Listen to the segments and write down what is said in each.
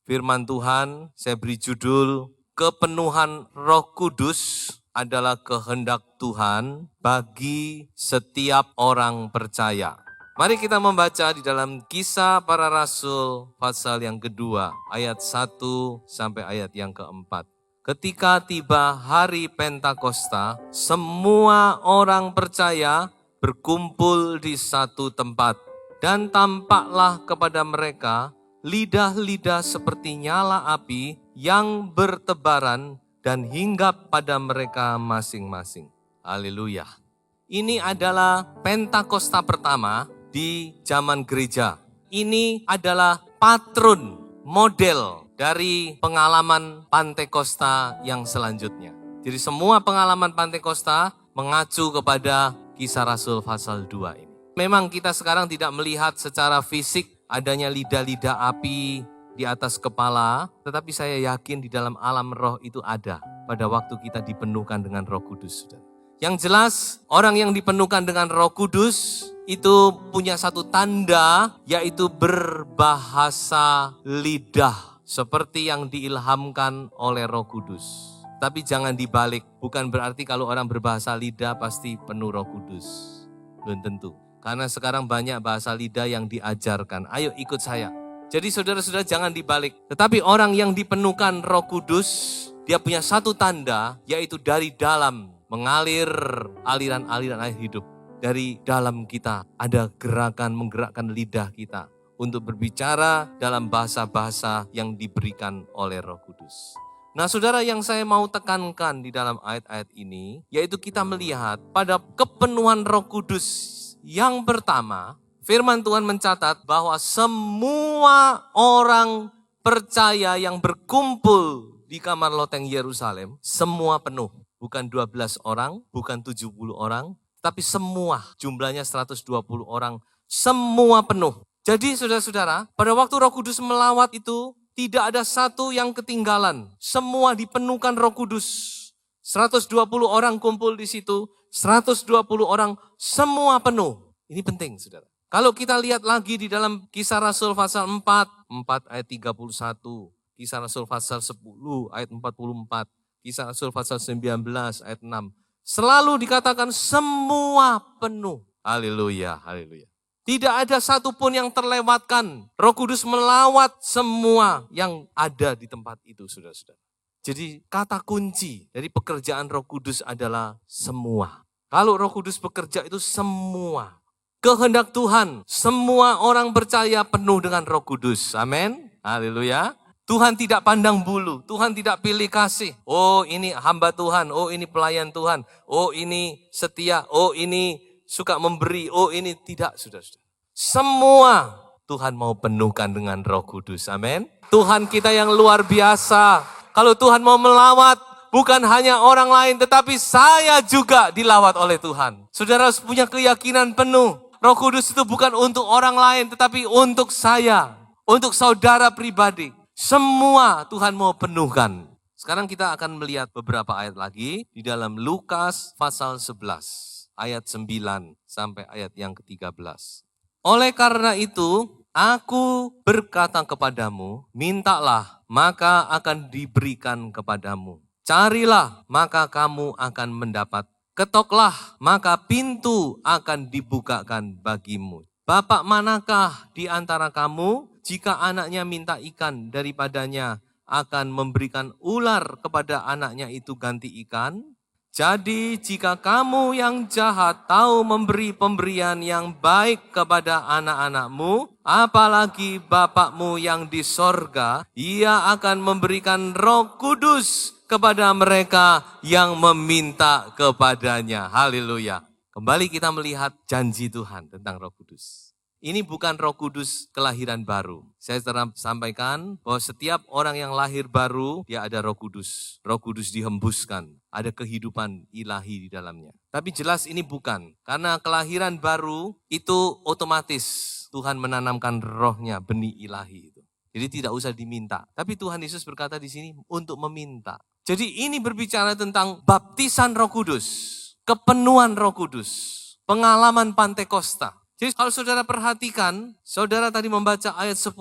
firman Tuhan, saya beri judul, kepenuhan Roh Kudus adalah kehendak Tuhan bagi setiap orang percaya. Mari kita membaca di dalam Kisah Para Rasul pasal yang kedua, ayat 1 sampai ayat yang keempat. Ketika tiba hari Pentakosta, semua orang percaya berkumpul di satu tempat. Dan tampaklah kepada mereka lidah-lidah seperti nyala api yang bertebaran dan hinggap pada mereka masing-masing. Haleluya. Ini adalah Pentakosta pertama di zaman gereja. Ini adalah patron, model dari pengalaman Pentakosta yang selanjutnya. Jadi semua pengalaman Pentakosta mengacu kepada Kisah Rasul pasal 2 ini. Memang kita sekarang tidak melihat secara fisik adanya lidah-lidah api di atas kepala, tetapi saya yakin di dalam alam roh itu ada pada waktu kita dipenuhkan dengan Roh Kudus. Yang jelas, orang yang dipenuhkan dengan Roh Kudus itu punya satu tanda, yaitu berbahasa lidah, seperti yang diilhamkan oleh Roh Kudus. Tapi jangan dibalik, bukan berarti kalau orang berbahasa lidah pasti penuh Roh Kudus. Belum tentu. Karena sekarang banyak bahasa lidah yang diajarkan. Ayo ikut saya. Jadi saudara-saudara jangan dibalik. Tetapi orang yang dipenuhkan Roh Kudus, dia punya satu tanda, yaitu dari dalam mengalir aliran-aliran air hidup. Dari dalam kita ada gerakan menggerakkan lidah kita untuk berbicara dalam bahasa-bahasa yang diberikan oleh Roh Kudus. Nah saudara, yang saya mau tekankan di dalam ayat-ayat ini, yaitu kita melihat pada kepenuhan Roh Kudus. Yang pertama, firman Tuhan mencatat bahwa semua orang percaya yang berkumpul di kamar loteng Yerusalem, semua penuh. Bukan 12 orang, bukan 70 orang, tapi semua, jumlahnya 120 orang, semua penuh. Jadi saudara-saudara, pada waktu Roh Kudus melawat itu, tidak ada satu yang ketinggalan. Semua dipenuhkan Roh Kudus. 120 orang kumpul di situ, 120 orang semua penuh. Ini penting, saudara. Kalau kita lihat lagi di dalam Kisah Rasul pasal 4 ayat 31, Kisah Rasul pasal 10 ayat 44, Kisah Rasul pasal 19 ayat 6. Selalu dikatakan semua penuh. Haleluya, haleluya. Tidak ada satupun yang terlewatkan. Roh Kudus melawat semua yang ada di tempat itu, saudara-saudara. Jadi kata kunci dari pekerjaan Roh Kudus adalah semua. Kalau Roh Kudus bekerja itu semua. Kehendak Tuhan, semua orang percaya penuh dengan Roh Kudus. Amin. Haleluya. Tuhan tidak pandang bulu, Tuhan tidak pilih kasih. Oh ini hamba Tuhan, oh ini pelayan Tuhan, oh ini setia, oh ini suka memberi, oh ini tidak, saudara-saudara. Semua Tuhan mau penuhkan dengan Roh Kudus. Amin. Tuhan kita yang luar biasa. Kalau Tuhan mau melawat, bukan hanya orang lain, tetapi saya juga dilawat oleh Tuhan. Saudara harus punya keyakinan penuh. Roh Kudus itu bukan untuk orang lain, tetapi untuk saya, untuk saudara pribadi. Semua Tuhan mau penuhkan. Sekarang kita akan melihat beberapa ayat lagi di dalam Lukas pasal 11, ayat 9 sampai ayat yang ke-13. Oleh karena itu, aku berkata kepadamu, mintalah, maka akan diberikan kepadamu. Carilah, maka kamu akan mendapat. Ketoklah, maka pintu akan dibukakan bagimu. Bapak manakah di antara kamu, jika anaknya minta ikan daripadanya, akan memberikan ular kepada anaknya itu ganti ikan? Jadi jika kamu yang jahat tahu memberi pemberian yang baik kepada anak-anakmu, apalagi Bapakmu yang di sorga, Ia akan memberikan Roh Kudus kepada mereka yang meminta kepadanya. Haleluya. Kembali kita melihat janji Tuhan tentang Roh Kudus. Ini bukan Roh Kudus kelahiran baru. Saya telah sampaikan bahwa setiap orang yang lahir baru, dia ada Roh Kudus. Roh Kudus dihembuskan, ada kehidupan ilahi di dalamnya. Tapi jelas ini bukan, karena kelahiran baru itu otomatis Tuhan menanamkan rohnya, benih ilahi itu. Jadi tidak usah diminta. Tapi Tuhan Yesus berkata di sini untuk meminta. Jadi ini berbicara tentang baptisan Roh Kudus, kepenuhan Roh Kudus, pengalaman Pentakosta. Jadi kalau saudara perhatikan, saudara tadi membaca ayat 10,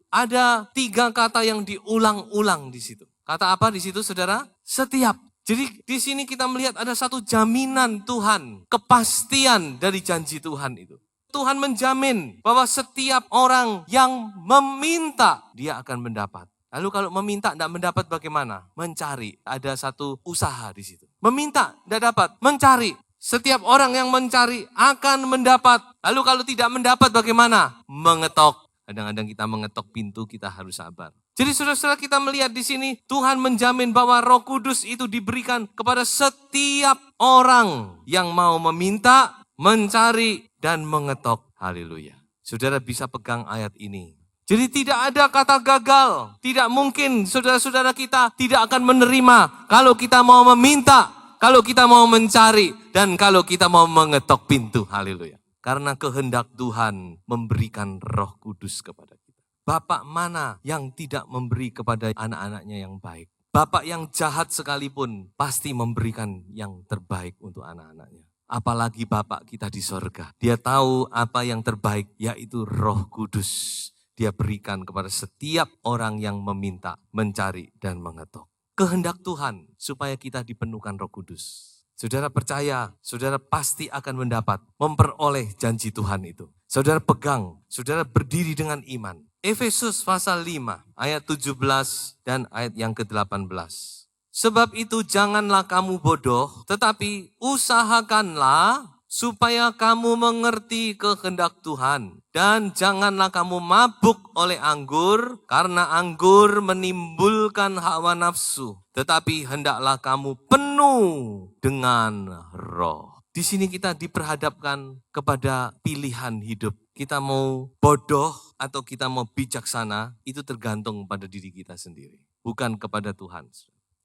ada 3 kata yang diulang-ulang di situ. Kata apa di situ saudara? Setiap. Jadi di sini kita melihat ada satu jaminan Tuhan, kepastian dari janji Tuhan itu. Tuhan menjamin bahwa setiap orang yang meminta, dia akan mendapat. Lalu kalau meminta tidak mendapat bagaimana? Mencari. Ada satu usaha di situ. Meminta tidak dapat, mencari. Setiap orang yang mencari akan mendapat. Lalu kalau tidak mendapat bagaimana? Mengetok. Kadang-kadang kita mengetok pintu, kita harus sabar. Jadi saudara-saudara, kita melihat di sini Tuhan menjamin bahwa Roh Kudus itu diberikan kepada setiap orang yang mau meminta, mencari, dan mengetok. Haleluya. Saudara bisa pegang ayat ini. Jadi tidak ada kata gagal. Tidak mungkin saudara-saudara kita tidak akan menerima kalau kita mau meminta, kalau kita mau mencari, dan kalau kita mau mengetok pintu. Haleluya. Karena kehendak Tuhan memberikan Roh Kudus kepada kita. Bapak mana yang tidak memberi kepada anak-anaknya yang baik? Bapak yang jahat sekalipun pasti memberikan yang terbaik untuk anak-anaknya. Apalagi Bapak kita di sorga. Dia tahu apa yang terbaik, yaitu Roh Kudus. Dia berikan kepada setiap orang yang meminta, mencari, dan mengetok. Kehendak Tuhan supaya kita dipenuhkan Roh Kudus. Saudara percaya, saudara pasti akan mendapat, memperoleh janji Tuhan itu. Saudara pegang, saudara berdiri dengan iman. Efesus pasal 5 ayat 17 dan ayat yang ke-18. Sebab itu janganlah kamu bodoh, tetapi usahakanlah supaya kamu mengerti kehendak Tuhan. Dan janganlah kamu mabuk oleh anggur, karena anggur menimbulkan hawa nafsu. Tetapi hendaklah kamu penuh dengan Roh. Di sini kita diperhadapkan kepada pilihan hidup. Kita mau bodoh atau kita mau bijaksana, itu tergantung pada diri kita sendiri. Bukan kepada Tuhan.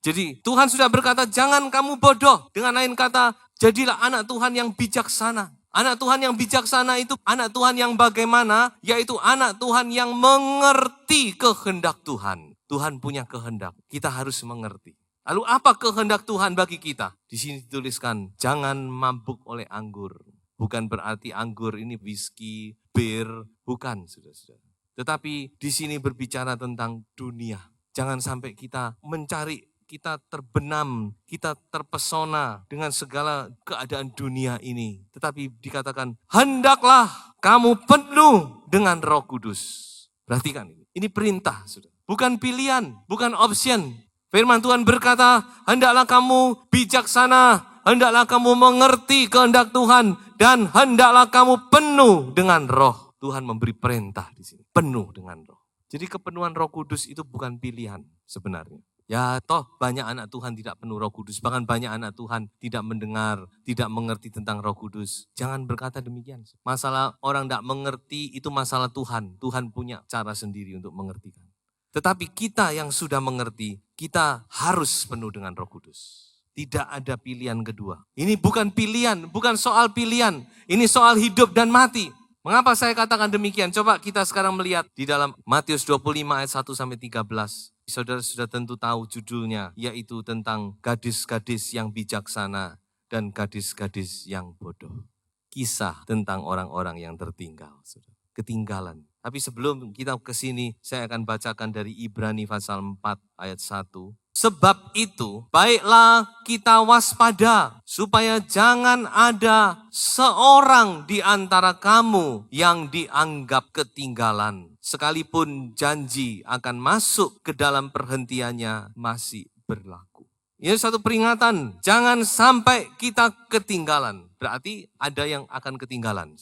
Jadi Tuhan sudah berkata, jangan kamu bodoh. Dengan lain kata, jadilah anak Tuhan yang bijaksana. Anak Tuhan yang bijaksana itu anak Tuhan yang bagaimana? Yaitu anak Tuhan yang mengerti kehendak Tuhan. Tuhan punya kehendak, kita harus mengerti. Lalu apa kehendak Tuhan bagi kita? Di sini dituliskan, jangan mabuk oleh anggur. Bukan berarti anggur ini whisky, bir, bukan saudara-saudara. Tetapi di sini berbicara tentang dunia. Jangan sampai kita mencari, kita terbenam, kita terpesona dengan segala keadaan dunia ini. Tetapi dikatakan, hendaklah kamu penuh dengan Roh Kudus. Perhatikan ini perintah, saudara. Bukan pilihan, bukan option. Firman Tuhan berkata, hendaklah kamu bijaksana, hendaklah kamu mengerti kehendak Tuhan, dan hendaklah kamu penuh dengan Roh. Tuhan memberi perintah di sini, penuh dengan Roh. Jadi kepenuhan Roh Kudus itu bukan pilihan sebenarnya. Ya toh banyak anak Tuhan tidak penuh Roh Kudus. Bahkan banyak anak Tuhan tidak mendengar, tidak mengerti tentang Roh Kudus. Jangan berkata demikian. Masalah orang tidak mengerti itu masalah Tuhan. Tuhan punya cara sendiri untuk mengertikan. Tetapi kita yang sudah mengerti, kita harus penuh dengan Roh Kudus. Tidak ada pilihan kedua. Ini bukan pilihan, bukan soal pilihan. Ini soal hidup dan mati. Mengapa saya katakan demikian? Coba kita sekarang melihat di dalam Matius 25 ayat 1-13. Saudara sudah tentu tahu judulnya, yaitu tentang gadis-gadis yang bijaksana dan gadis-gadis yang bodoh. Kisah tentang orang-orang yang tertinggal. Ketinggalan. Tapi sebelum kita ke sini, saya akan bacakan dari Ibrani pasal 4 ayat 1. Sebab itu, baiklah kita waspada, supaya jangan ada seorang di antara kamu yang dianggap ketinggalan. Sekalipun janji akan masuk ke dalam perhentiannya masih berlaku. Ini satu peringatan, jangan sampai kita ketinggalan. Berarti ada yang akan ketinggalan.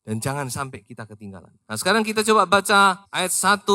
Dan jangan sampai kita ketinggalan. Nah sekarang kita coba baca ayat 1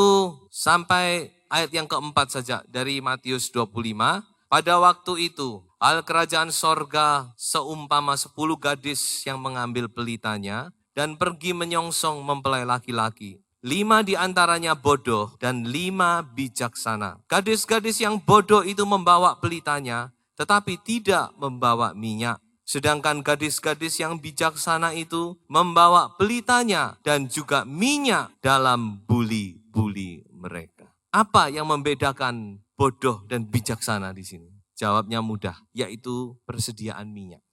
sampai ayat yang keempat saja dari Matius 25. Pada waktu itu, hal kerajaan sorga seumpama 10 gadis yang mengambil pelitanya dan pergi menyongsong mempelai laki-laki. 5 di antaranya bodoh dan 5 bijaksana. Gadis-gadis yang bodoh itu membawa pelitanya, tetapi tidak membawa minyak. Sedangkan gadis-gadis yang bijaksana itu membawa pelitanya dan juga minyak dalam buli-buli mereka. Apa yang membedakan bodoh dan bijaksana di sini? Jawabnya mudah, yaitu persediaan minyak.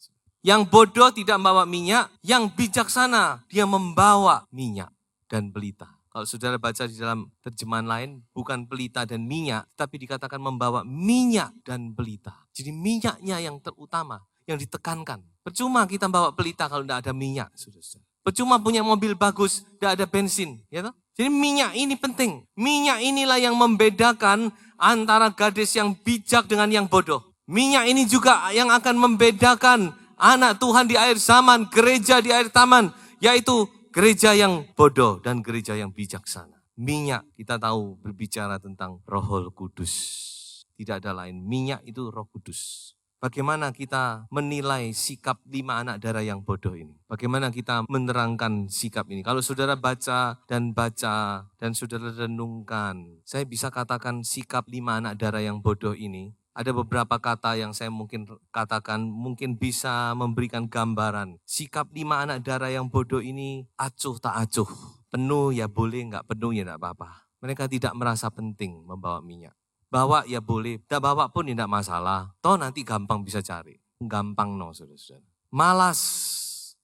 Yang bodoh tidak membawa minyak, yang bijaksana dia membawa minyak dan pelita. Kalau saudara baca di dalam terjemahan lain, bukan pelita dan minyak, tapi dikatakan membawa minyak dan pelita. Jadi minyaknya yang terutama, yang ditekankan. Percuma kita bawa pelita kalau tidak ada minyak, saudara. Percuma punya mobil bagus, tidak ada bensin. Ya toh? Jadi minyak ini penting. Minyak inilah yang membedakan antara gadis yang bijak dengan yang bodoh. Minyak ini juga yang akan membedakan anak Tuhan di akhir zaman, gereja di akhir zaman, yaitu gereja yang bodoh dan gereja yang bijaksana. Minyak kita tahu berbicara tentang Roh Kudus. Tidak ada lain, minyak itu Roh Kudus. Bagaimana kita menilai sikap 5 anak darah yang bodoh ini? Bagaimana kita menerangkan sikap ini? Kalau saudara baca dan saudara renungkan, saya bisa katakan sikap 5 anak darah yang bodoh ini. Ada beberapa kata yang saya mungkin katakan, mungkin bisa memberikan gambaran. Sikap 5 anak darah yang bodoh ini acuh tak acuh. Penuh ya boleh, enggak penuh ya enggak apa-apa. Mereka tidak merasa penting membawa minyak. Bawa ya boleh, tidak bawa pun tidak masalah. Toh nanti gampang bisa cari. Gampang no saudara-saudara. Malas,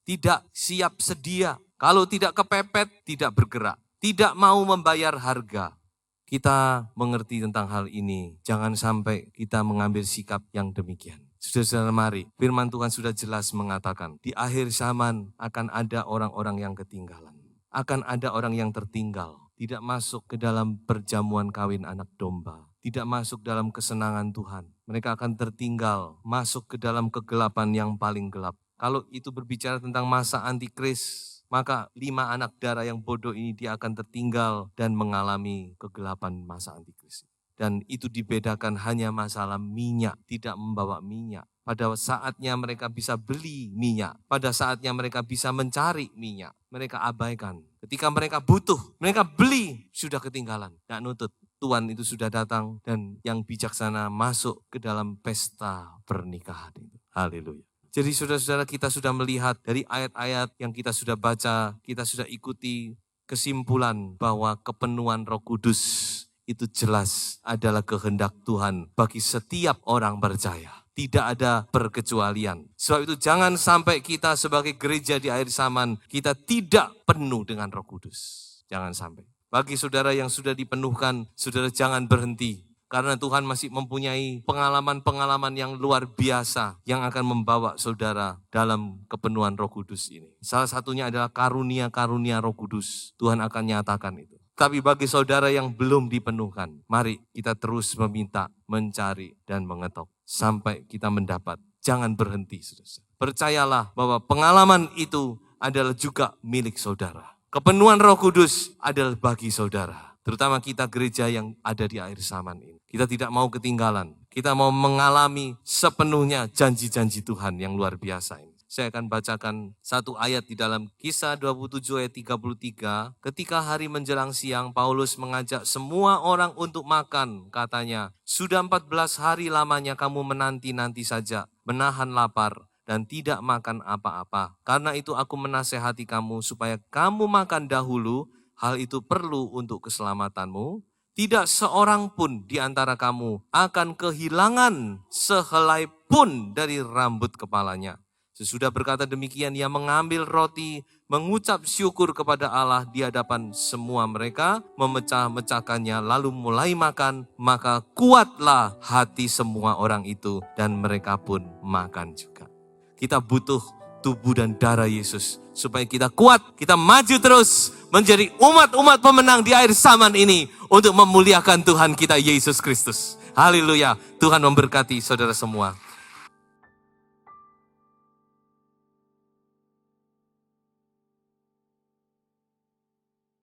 tidak siap sedia. Kalau tidak kepepet, tidak bergerak. Tidak mau membayar harga. Kita mengerti tentang hal ini. Jangan sampai kita mengambil sikap yang demikian. Saudara-saudara mari, firman Tuhan sudah jelas mengatakan, di akhir zaman akan ada orang-orang yang ketinggalan. Akan ada orang yang tertinggal. Tidak masuk ke dalam perjamuan kawin anak domba. Tidak masuk dalam kesenangan Tuhan. Mereka akan tertinggal, masuk ke dalam kegelapan yang paling gelap. Kalau itu berbicara tentang masa antikris, maka 5 anak darah yang bodoh ini dia akan tertinggal dan mengalami kegelapan masa antikris. Dan itu dibedakan hanya masalah minyak, tidak membawa minyak. Pada saatnya mereka bisa beli minyak, pada saatnya mereka bisa mencari minyak, mereka abaikan. Ketika mereka butuh, mereka beli, sudah ketinggalan, tidak nutut. Tuhan itu sudah datang dan yang bijaksana masuk ke dalam pesta pernikahan itu. Haleluya. Jadi saudara-saudara kita sudah melihat dari ayat-ayat yang kita sudah baca, kita sudah ikuti kesimpulan bahwa kepenuhan Roh Kudus itu jelas adalah kehendak Tuhan bagi setiap orang percaya. Tidak ada perkecualian. Sebab itu jangan sampai kita sebagai gereja di akhir zaman, kita tidak penuh dengan Roh Kudus. Jangan sampai. Bagi saudara yang sudah dipenuhkan, saudara jangan berhenti. Karena Tuhan masih mempunyai pengalaman-pengalaman yang luar biasa yang akan membawa saudara dalam kepenuhan Roh Kudus ini. Salah satunya adalah karunia-karunia Roh Kudus. Tuhan akan nyatakan itu. Tapi bagi saudara yang belum dipenuhkan, mari kita terus meminta, mencari, dan mengetok. Sampai kita mendapat. Jangan berhenti, saudara. Percayalah bahwa pengalaman itu adalah juga milik saudara. Kepenuhan Roh Kudus adalah bagi saudara. Terutama kita gereja yang ada di akhir zaman ini. Kita tidak mau ketinggalan. Kita mau mengalami sepenuhnya janji-janji Tuhan yang luar biasa ini. Saya akan bacakan satu ayat di dalam Kisah 27 ayat 33. Ketika hari menjelang siang, Paulus mengajak semua orang untuk makan. Katanya, sudah 14 hari lamanya kamu menanti-nanti saja, menahan lapar dan tidak makan apa-apa. Karena itu aku menasehati kamu supaya kamu makan dahulu. Hal itu perlu untuk keselamatanmu. Tidak seorang pun di antara kamu akan kehilangan sehelai pun dari rambut kepalanya. Sesudah berkata demikian, ia mengambil roti, mengucap syukur kepada Allah di hadapan semua mereka, memecah-mecahkannya, lalu mulai makan. Maka kuatlah hati semua orang itu, dan mereka pun makan juga. Kita butuh tubuh dan darah Yesus, supaya kita kuat, kita maju terus, menjadi umat-umat pemenang di akhir zaman ini, untuk memuliakan Tuhan kita Yesus Kristus. Haleluya, Tuhan memberkati saudara semua.